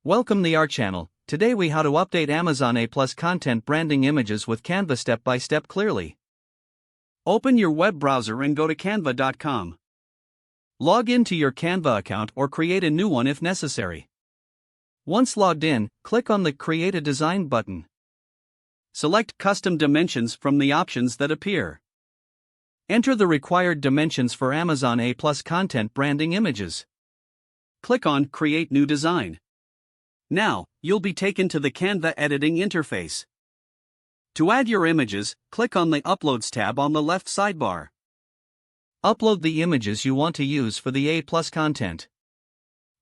Welcome to our channel. Today we how to update Amazon A+ content branding images with Canva step by step clearly. Open your web browser and go to canva.com. Log into your Canva account or create a new one if necessary. Once logged in, click on the Create a Design button. Select Custom Dimensions from the options that appear. Enter the required dimensions for Amazon A+ content branding images. Click on Create New Design. Now, you'll be taken to the Canva editing interface. To add your images, click on the Uploads tab on the left sidebar. Upload the images you want to use for the A+ content.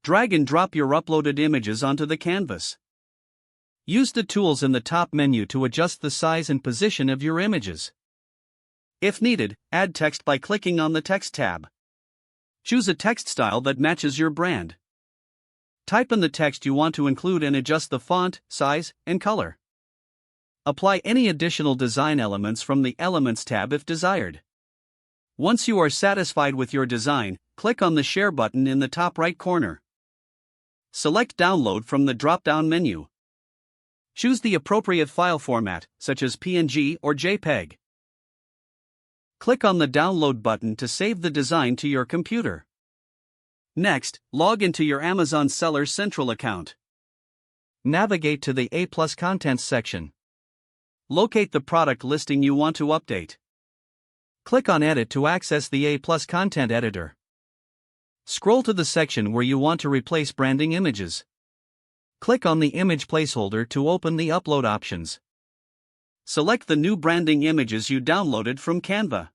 Drag and drop your uploaded images onto the canvas. Use the tools in the top menu to adjust the size and position of your images. If needed, add text by clicking on the Text tab. Choose a text style that matches your brand. Type in the text you want to include and adjust the font, size, and color. Apply any additional design elements from the Elements tab if desired. Once you are satisfied with your design, click on the Share button in the top right corner. Select Download from the drop-down menu. Choose the appropriate file format, such as PNG or JPEG. Click on the Download button to save the design to your computer. Next, log into your Amazon Seller Central account. Navigate to the A+ Contents section. Locate the product listing you want to update. Click on Edit to access the A+ Content Editor. Scroll to the section where you want to replace branding images. Click on the image placeholder to open the upload options. Select the new branding images you downloaded from Canva.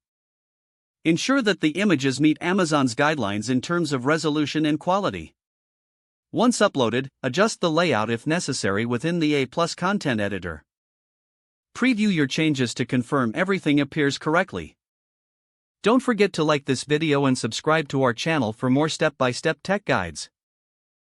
Ensure that the images meet Amazon's guidelines in terms of resolution and quality. Once uploaded, adjust the layout if necessary within the A+ Content Editor. Preview your changes to confirm everything appears correctly. Don't forget to like this video and subscribe to our channel for more step-by-step tech guides.